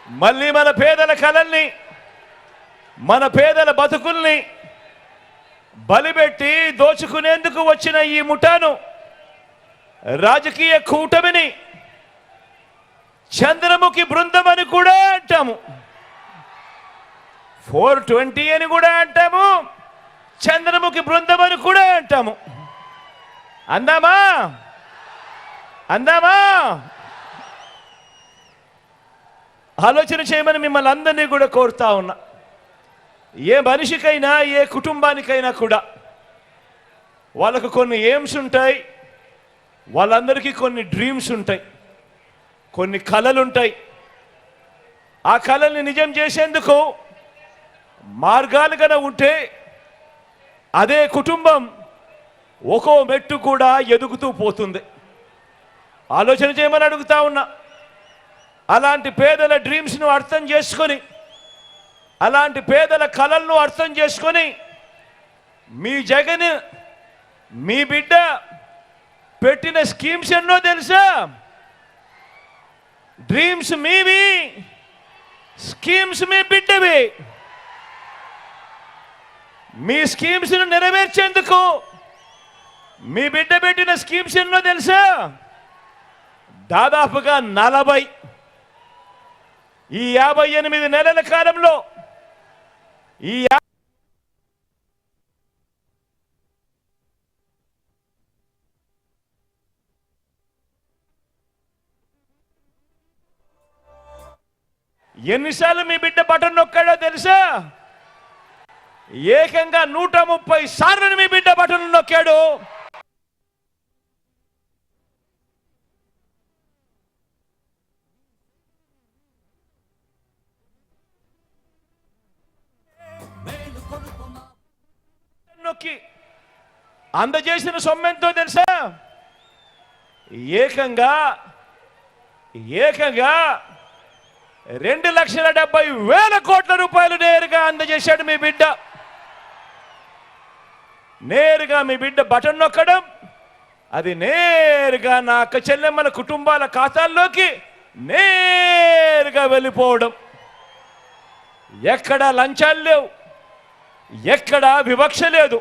మళ్ళీ మన పేదల కలల్ని, మన పేదల బతుకుల్ని బలిపెట్టి దోచుకునేందుకు వచ్చిన ఈ ముఠాను, రాజకీయ కూటమిని చంద్రముఖి బృందం అని కూడా అంటాము, 420 అని కూడా అంటాము, చంద్రముఖి బృందం అని కూడా అంటాము. అందామా? అందామా? ఆలోచన చేయమని మిమ్మల్ని అందరినీ కూడా కోరుతా ఉన్నా. ఏ మనిషికైనా, ఏ కుటుంబానికైనా కూడా వాళ్ళకు కొన్ని ఎయిమ్స్ ఉంటాయి, వాళ్ళందరికీ కొన్ని డ్రీమ్స్ ఉంటాయి, కొన్ని కలలు ఉంటాయి. ఆ కలల్ని నిజం చేసేందుకు మార్గాలు గన ఉంటే అదే కుటుంబం ఒక్కో మెట్టు కూడా ఎదుగుతూ పోతుంది. ఆలోచన చేయమని అడుగుతా ఉన్నా. అలాంటి పేదల డ్రీమ్స్ను అర్థం చేసుకొని, అలాంటి పేదల కలలను అర్థం చేసుకొని, మీ జగన్, మీ బిడ్డ పెట్టిన స్కీమ్స్ ఎన్నో తెలుసా? డ్రీమ్స్ మీవి, స్కీమ్స్ మీ బిడ్డవి. మీ స్కీమ్స్ను నెరవేర్చేందుకు మీ బిడ్డ పెట్టిన స్కీమ్స్ ఎన్నో తెలుసా? దాదాపుగా 40. ఈ 58 నెలల కాలంలో ఈ ఎన్నిసార్లు మీ బిడ్డ బటన్ నొక్కాడో తెలుసా? ఏకంగా 130 సార్లు మీ బిడ్డ బటన్ నొక్కాడు. నొక్కి అందజేసిన సొమ్మెంతో తెలుసా? ఏకంగా 2,70,000 కోట్ల రూపాయలు నేరుగా అందజేశాడు మీ బిడ్డ. నేరుగా మీ బిడ్డ బటన్ నొక్కడం, అది నేరుగా నా అక్క చెల్లెమ్మల కుటుంబాల ఖాతాల్లోకి నేరుగా వెళ్ళిపోవడం. ఎక్కడా లంచాలు లేవు, ఎక్కడా వివక్ష లేదు.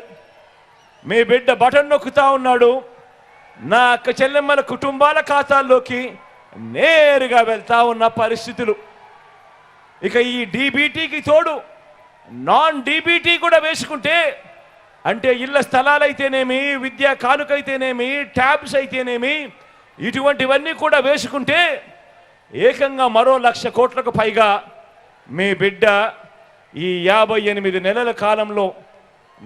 మీ బిడ్డ బటన్ నొక్కుతా ఉన్నాడు, నా అక్క చెల్లెమ్మల కుటుంబాల ఖాతాల్లోకి నేరుగా వెళ్తా ఉన్న పరిస్థితులు. ఇక ఈ డీబీటీకి తోడు నాన్ డీబీటీ కూడా వేసుకుంటే, అంటే ఇళ్ల స్థలాలైతేనేమి, విద్యా కానుకైతేనేమి, ట్యాబ్స్ అయితేనేమి, ఇటువంటివన్నీ కూడా వేసుకుంటే ఏకంగా మరో 1,00,000 కోట్లకు పైగా మీ బిడ్డ ఈ 58 నెలల కాలంలో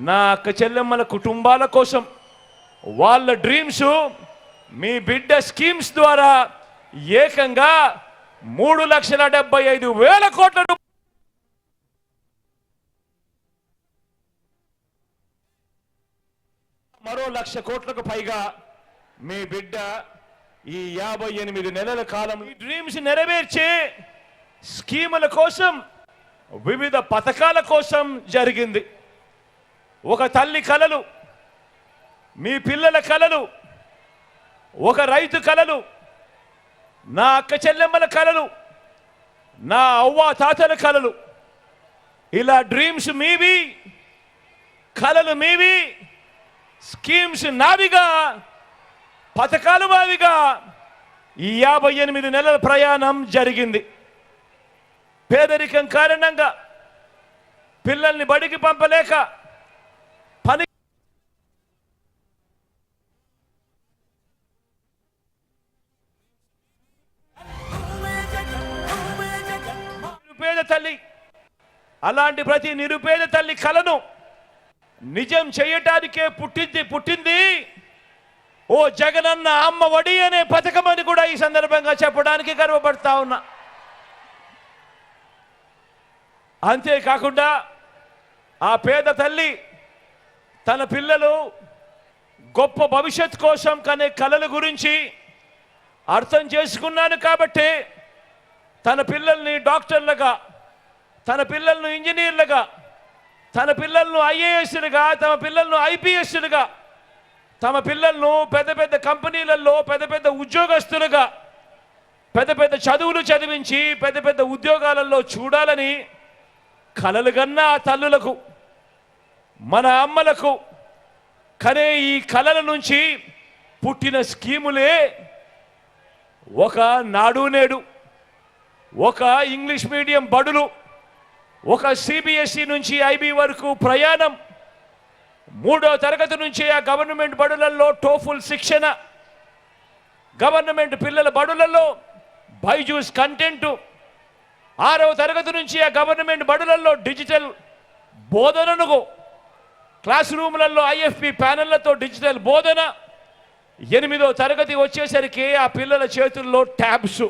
నా అక్క చెల్లెమ్మల కుటుంబాల కోసం, వాళ్ళ డ్రీమ్స్ మీ బిడ్డ స్కీమ్స్ ద్వారా ఏకంగా 3,75,000 కోట్ల రూపాయలు, మరో 1,00,000 కోట్లకు పైగా మీ బిడ్డ ఈ 58 నెలల కాలం ఈ డ్రీమ్స్ నెరవేర్చే స్కీముల కోసం, వివిధ పథకాల కోసం జరిగింది. ఒక తల్లి కలలు, మీ పిల్లల కలలు, ఒక రైతు కలలు, నా అక్క చెల్లెమ్మల కలలు, నా అవ్వ తాతల కలలు, ఇలా డ్రీమ్స్ మీవి, కలలు మీవి, స్కీమ్స్ నావిగా, పథకాలు మావిగా ఈ 58 నెలల ప్రయాణం జరిగింది. పేదరికం కారణంగా పిల్లల్ని బడికి పంపలేక, పని నిరుపేద తల్లి, అలాంటి ప్రతి నిరుపేద తల్లి కలను నిజం చేయటానికే పుట్టింది ఓ జగనన్న అమ్మ ఒడి అనే పథకం అని కూడా ఈ సందర్భంగా చెప్పడానికి గర్వపడతా ఉన్నా. అంతేకాకుండా ఆ పేద తల్లి తన పిల్లలు గొప్ప భవిష్యత్ కోసం కనే కలల గురించి అర్థం చేసుకున్నాను కాబట్టి తన పిల్లల్ని డాక్టర్లుగా, తన పిల్లలను ఇంజనీర్లుగా, తన పిల్లలను ఐఏఎస్లుగా, తమ పిల్లలను ఐపీఎస్లుగా, తమ పిల్లలను పెద్ద పెద్ద కంపెనీలలో పెద్ద పెద్ద ఉద్యోగస్తులుగా పెద్ద పెద్ద చదువులు చదివించి పెద్ద పెద్ద ఉద్యోగాలలో చూడాలని కలలు కన్న ఆ తల్లులకు, మన అమ్మలకు కనే ఈ కలల నుంచి పుట్టిన స్కీములే ఒక నాడు నేడు, ఒక ఇంగ్లీష్ మీడియం బడులు, ఒక సిబిఎస్ఈ నుంచి ఐబీ వరకు ప్రయాణం, 3వ తరగతి నుంచి ఆ గవర్నమెంట్ బడులలో టోఫుల్ శిక్షణ, గవర్నమెంట్ పిల్లల బడులలో బైజూస్ కంటెంట్, 6వ తరగతి నుంచి ఆ గవర్నమెంట్ బడులలో డిజిటల్ బోధనను, క్లాస్ రూమ్లలో ఐఎఫ్పి ప్యానెళ్లతో డిజిటల్ బోధన, 8వ తరగతి వచ్చేసరికి ఆ పిల్లల చేతుల్లో ట్యాబ్స్.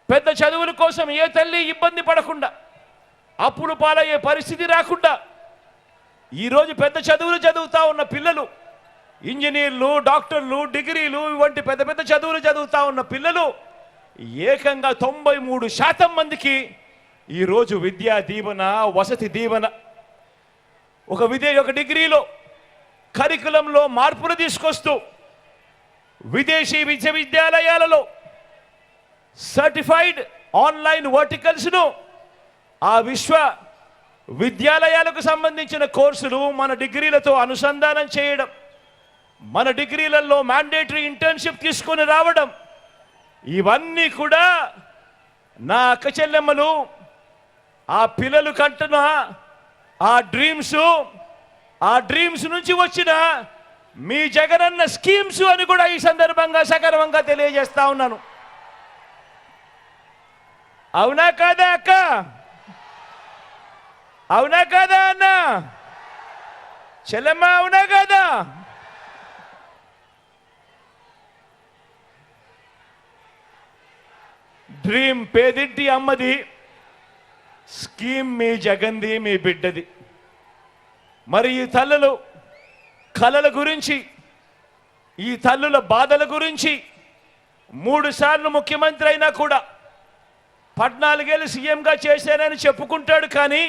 పెద్ద చదువుల కోసం ఏ తల్లి ఇబ్బంది పడకుండా, అప్పులు పాలయ్యే పరిస్థితి రాకుండా ఈరోజు పెద్ద చదువులు చదువుతా ఉన్న పిల్లలు, ఇంజనీర్లు, డాక్టర్లు, డిగ్రీలు వంటి పెద్ద పెద్ద చదువులు చదువుతా ఉన్న పిల్లలు ఏకంగా 93% మందికి ఈరోజు విద్యా దీవెన, వసతి దీవెన. ఒక డిగ్రీలో కరికులంలో మార్పులు తీసుకొస్తూ విదేశీ విశ్వవిద్యాలయాలలో సర్టిఫైడ్ ఆన్లైన్ వర్టికల్స్ను ఆ విశ్వ విద్యాలయాలకు సంబంధించిన కోర్సులు మన డిగ్రీలతో అనుసంధానం చేయడం, మన డిగ్రీలలో మ్యాండేటరీ ఇంటర్న్షిప్ తీసుకొని రావడం, ఇవన్నీ కూడా నా అక్క చెల్లెమ్మలు ఆ పిల్లలు కంటున్న ఆ డ్రీమ్స్ నుంచి వచ్చిన మీ జగనన్న స్కీమ్స్ అని కూడా ఈ సందర్భంగా సగర్వంగా తెలియజేస్తా ఉన్నాను. అవునా కాదా అక్క? అవునా కాదా అన్న? చెల్లెమ్మ అవునా కాదా? డ్రీమ్ పేదింటి అమ్మది, స్కీమ్ మీ జగన్ది, మీ బిడ్డది. మరి ఈ తల్లులు కలల గురించి, ఈ తల్లుల బాధల గురించి 3 సార్లు ముఖ్యమంత్రి అయినా కూడా 14 ఏళ్ళు సీఎంగా చేశానని చెప్పుకుంటాడు. కానీ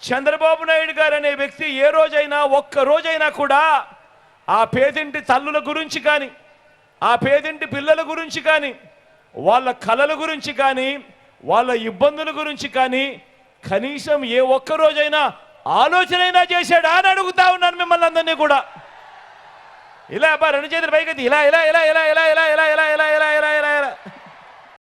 చంద్రబాబు నాయుడు గారు అనే వ్యక్తి ఏ రోజైనా, ఒక్క రోజైనా కూడా ఆ పేదింటి తల్లుల గురించి కానీ, ఆ పేదింటి పిల్లల గురించి కానీ, వాళ్ళ కలల గురించి కానీ, వాళ్ళ ఇబ్బందుల గురించి కానీ కనీసం ఏ ఒక్క రోజైనా ఆలోచనైనా చేశాడా అని అడుగుతా ఉన్నాను మిమ్మల్ని అందరినీ కూడా. ఇలా 2 చేతులు పైకి ఇలా ఇలా ఇలా ఇలా ఇలా ఇలా ఇలా ఇలా ఇలా ఇలా ఇలా ఇలా